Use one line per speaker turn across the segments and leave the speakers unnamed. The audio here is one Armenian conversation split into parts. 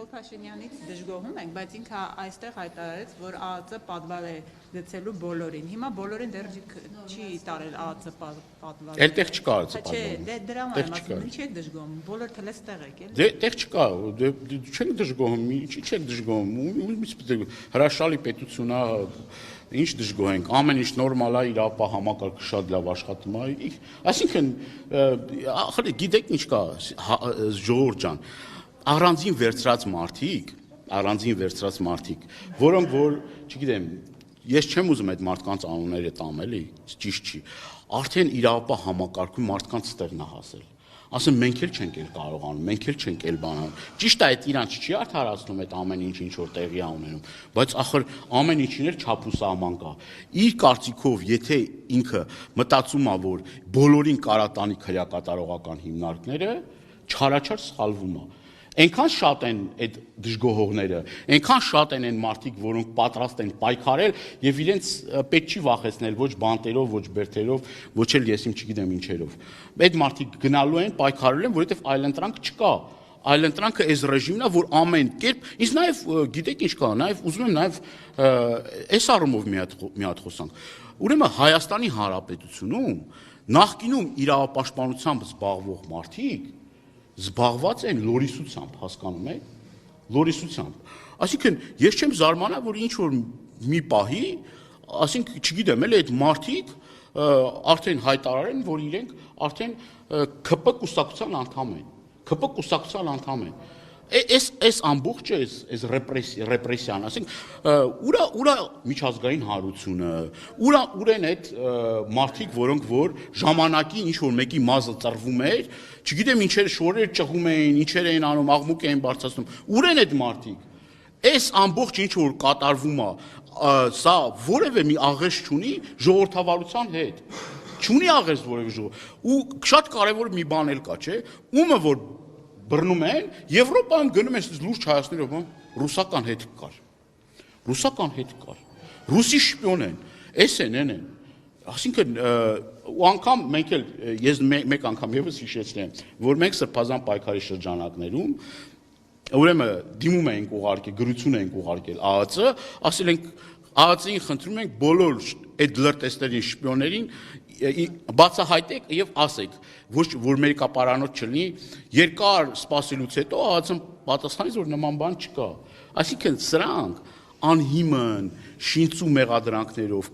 Նիկոլ Փաշինյանից դժգոհում ենք, բայց ինքը այստեղ հայտարարեց, որ ԱԱԾ պատվար է գցելու բոլորին։ Հիմա բոլորին դեռ չի տարել ԱԱԾ պատվարը։
Այդտեղ չկա ԱԱԾ պատվարը։
Չէ, դե դրա համար եմ ասում, ինչի եք դժգոհում։ Բոլոր թլստեղ եք, էլի։
Դե այդտեղ չկա, չենք դժգոհում, ինչի չեք դժգոհում։ Հրաշալի պետություն է, ինչ դժգոհ ենք, ամեն ինչ նորմալ է, իրավապահ համակարգը շատ լավ աշխատում է։ Այսինքն, գիտեք ինչ կա, ժողովուրդ ջան, առանձին վերցրած մարդիկ, որոնք որ, չգիտեմ, ես չեմ ուզում այդ մարդկանց անունները տամ, էլի, ճիշտ չի, արդեն իրավապահ համակարգում մարդկանց ստեղն է հասել։ Ասեմ, մենք էլ չենք էլ կարողանում, մենք էլ չենք էլ բանանում։ Ճիշտ է, այդ իրանց չի արդարացնում այդ ամեն ինչ որ տեղի է ունենում, բայց ախր ամեն ինչին էլ չափ ու սահման կա։ Իր կարծիքով, եթե ինքը մտածում է, որ բոլորին կարատանի քրեակատարողական հիմնարկները, չարաչար սխալվում է։ Այնքան շատ են այդ դժգոհողները, այնքան շատ են այն մարդիկ, որոնք պատրաստ են պայքարել եւ իրենց պետք չի վախեցնել ոչ բանտերով, ոչ բերթերով, ոչ էլ ես չգիտեմ ինչերով։ Այդ մարդիկ գնալու են, պայքարելու են, որովհետեւ այլընտրանք չկա։ Այլընտրանքը այս ռեժիմն է, որ ամեն կերպ, իսկ նաեւ գիտեք ինչ կա, նաեւ ուզում եմ նաեւ այս առումով մի հատ խոսանք։ Ուրեմն Հայաստանի Հանրապետությունում նախկինում իրավապաշտպանությամբ զբաղվող մարդիկ զբաղված են լորիսությամբ, հասկանում եք, լորիսությամբ։ Այսինքն, ես չեմ զարմանա, որ ինչ որ մի պահի, այսինքն, չգիտեմ, էլ այդ մարդիկ արդեն հայտարարեն, որ իրենք արդեն ՔՊ կուսակցության անդամ են։ Այս ամբողջը, այս ռեպրեսիան, ասենք, ուրա միջազգային հանրությունը, ուր են այդ մարդիկ, որոնք որ ժամանակի ինչ-որ մեկի մազը ծռվում էր, չգիտեմ ինչեր շորեր ճղում էին, ինչեր էին անում, աղմուկ էին բարձրացնում, ուր են այդ մարդիկ, այս ամբողջ ինչ-որ կատարվում է, սա որևէ մի աղերս չունի ժողովրդավարության հետ, չունի աղերս որևէ ժողովուրդ, ու շատ կարևոր մի բան էլ կա, չէ, ումը որ բռնում են, Եվրոպայում գնում են լուրջ հայացքներով, ռուսական հետ կար, ռուսի շպիոն են, էս են, են, ասինքն, ու անգամ մենք էլ, ես մեկ անգամ եվս հիշեցնեմ, որ մենք սրբազան պայքարի շրջանակներում, ուրեմն դիմում ենք ուղարկել, գրություն ենք ուղարկել ԱԱԾ, ասել ենք ԱԱԾ-ին խնդրում ենք բոլոր այդ լրտեսներին, շպիոներին բացահայտեք եւ ասեք, ոչ որ մեր կապարանոց չլինի, երկար սպասելուց հետո ԱԱԾ-ն պատասխանեց, որ նման բան չկա։ Այսինքն սրանք անհիմն շինծու մեղադրանքներով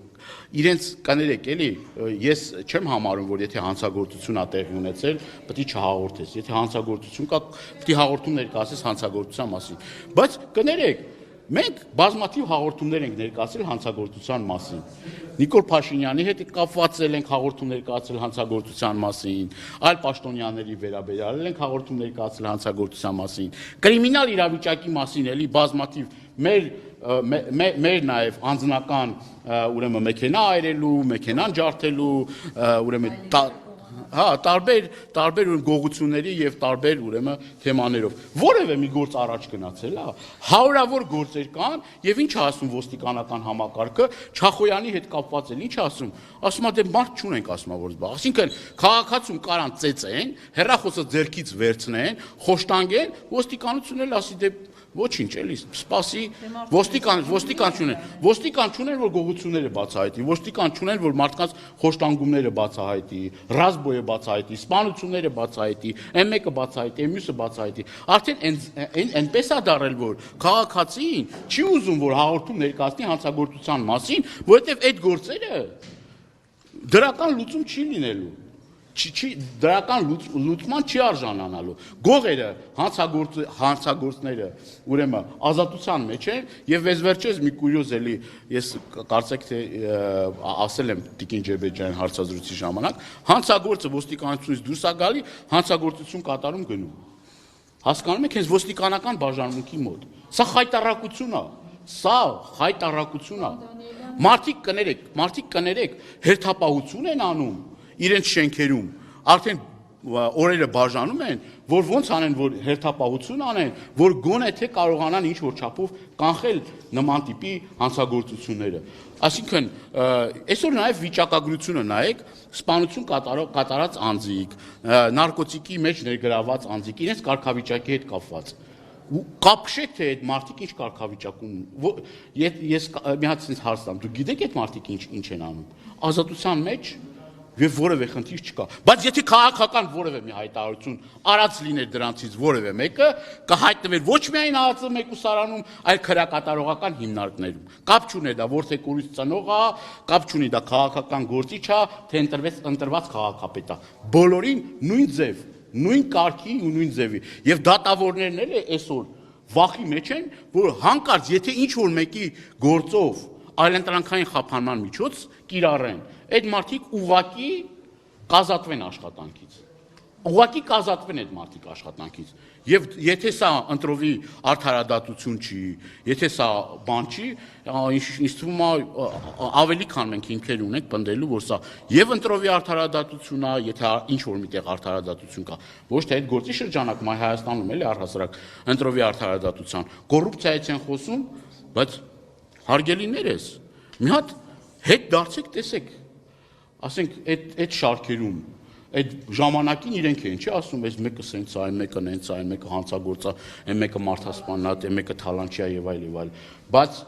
իրենց կներեք, էլի, ես չեմ համարում, որ եթե հանցագործություն է տեղի ունեցել, պետք է չհաղորդես, եթե հանցագործություն կա, պետք է հաղորդում ներկայացես հանցագործության մասին, բայց կներեք, մենք բազմաթիվ հաղորդումներ ենք ներկայացրել հանցագործության մասին։ Նիկոլ Փաշինյանի հետ կապված ենք հաղորդում ներկայացրել հանցագործության մասին, այլ պաշտոնյաների վերաբերյալ ենք հաղորդում ներկայացրել հանցագործության մասին, կրիմինալ իրավիճակի մասին էլի բազմաթիվ մեր նաև անձնական ուրեմն մեքենա այրելու, մեքենան ջարդելու, ուրեմն տարբեր գողությունների եւ տարբեր ուրեմն թեմաներով որևէ մի գործ առաջ գնացել է հարյուրավոր գործեր կան եւ ինչ ասում ոստիկանական համակարգը Չախոյանի հետ կապված էլ ինչ ասում դե մարդ չունենք ասում որ զբաղ այսինքն քաղաքացուն կարան ծեծեն հերախոսը ձերքից վերցնեն խոշտանգեն ոստիկանությունն էլ ասի դե ոչինչ էլի սպասի ոստիկան չունեն որ գողությունները բացահայտի ոստիկան չունեն որ մարդկանց խոշտանգումները բացահայտի ռազմոյը բացահայտի սպանությունները բացահայտի M1-ը բացահայտի M-ը բացահայտի արդեն այնպես է դարել որ քաղաքացին չի ուզում որ հաղորդում ներկայացնի հանցագործության մասին որովհետև այդ գործերը դրական լուծում չի լինելու դրական լուծման չի արժանանալու գողերը հանցագործները ուրեմն ազատության մեջ են եւ վերջերս մի կուրիոզ էլի ես կարծեք թե ասել եմ Տիկին Ջեբեջյան հարցազրույցի ժամանակ հանցագործը ոստիկանությունից դուրս է գալի հանցագործություն կատարում գնում հասկանում եք հենց ոստիկանական բաժանմունքի մոտ սա խայտարակություն է մարդիկ կներեք հերթապահություն են անում իրենց շենքերում արդեն օրերը բաժանում են որ ոնց անեն որ հերթապահություն անեն որ գոնե թե կարողանան ինչ որ չափով կանխել նման տիպի հանցագործությունները այսինքն այսօր նաև վիճակագրությունը նայեք սպանություն կատարած անձիկ նարկոտիկի մեջ ներգրաված անձիկ իրենց կարգավիճակի հետ կապված կապշեք թե այդ մարդիկ ինչ կարգավիճակում ես մի հատ ինձ հարց տամ, դու գիտեք այդ մարդիկ ինչ են անում, ազատության մեջ եւ որևէ խնդիր չկա, բայց եթե քաղաքական որևէ մի հայտարարություն արած լիներ դրանցից որևէ մեկը կհայտնվեր ոչ միայն ԱԱԾ մեկուսարանում, այլ քրեակատարողական հիմնարկներում, կապ չունի դա որտեղ ուրիշ ծնող է, կապ չունի դա քաղաքական գործիչ է, թե ընտրված քաղաքապետ է, բոլորին նույն ձև, նույն կարգի ու նույն ձևի եւ դատավորներն էլ այսօր վախի մեջ են, որ հանկարծ եթե ինչ որ մեկի գործով այլընտրանքային խափանման միջոց կիրառեն, այդ մարդիկ ուղղակի կազատվեն աշխատանքից։ Ուղղակի կազատվեն այդ մարդիկ աշխատանքից։ Եվ եթե սա ընտրովի արդարադատություն չի, եթե սա բան չի, ինձ թվում է ավելի քան մենք հիմքեր ունենք պնդելու, որ սա եւ ընտրովի արդարադատություն է, եթե ինչ որ միտեղ արդարադատություն կա, ոչ թե այդ գործի շրջանակում այ Հայաստանում էլի առհասարակ ընտրովի արդարադատության, կոռուպցիայից են խոսում, բայց հարգելիներս, մի հատ հետ դարձեք, տեսեք, ասենք այդ շարքերում այդ ժամանակին իրենք են, չի ասում, այս մեկը սենց է, այն մեկը նենց է, այն մեկը հանցագործ է, այն մեկը մարդասպանն է, այն մեկը թալանչի է եւ այլ։ Բայց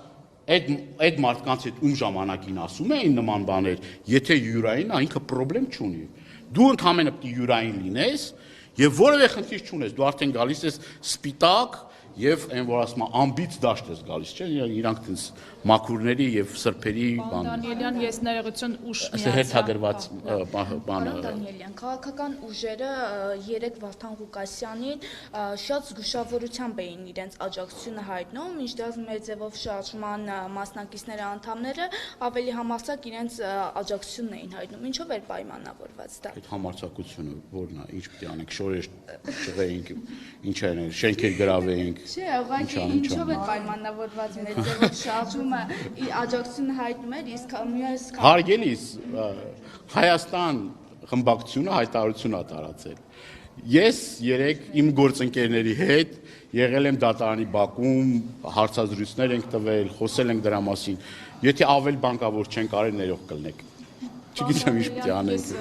այդ մարդկանց հետ ում ժամանակին ասում էին նման բաներ, եթե յուրային է, ինքը խնդրեմ չունի։ Դու ընդհանրապես պետք է յուրային լինես եւ որևէ խնդիր չունես, դու արդեն գալիս ես սպիտակ եւ այն որ ասում եմ ամբից դաշտ ես գալիս, չէ՞, իրանք տենց մաքուրների եւ սրբերի բան։
Դանիելյան, ես ներողություն ուշ
միացա։ Հերթագրված բանը։
Դանիելյան, քաղաքական ուժերը երեք Վարդան Ղուկասյանին շատ զգուշավորությամբ էին իրենց աջակցությունը հայտնում, մինչդեռ մեր ձևով շարժման մասնակիցները անդամները ավելի համարձակ իրենց աջակցությունն էին հայտնում։ Ինչով էր պայմանավորված դա։
Այդ համարձակությունը որն է, ինչ պետք է անենք, շորեր ճղեինք, ինչ անենք, շենքեր գրավեինք։
Չէ, ուղղակի ինչով էր պայմանավորված մեր ձևով շարժումը աջակցությունը հայտնում էր, իսկ մյուս
Հարգելիս, Հայաստան խմբակցությունը հայտարարություն է տարածել։ Ես երեք իմ գործընկերների հետ եղել եմ դատարանի բակում, հարցազրույցներ ենք տվել, խոսել ենք դրա մասին։ Եթե ավել բան կա, որ չենք արել, ներող կլնեք։ Չգիտեմ ինչ պետք է անենք։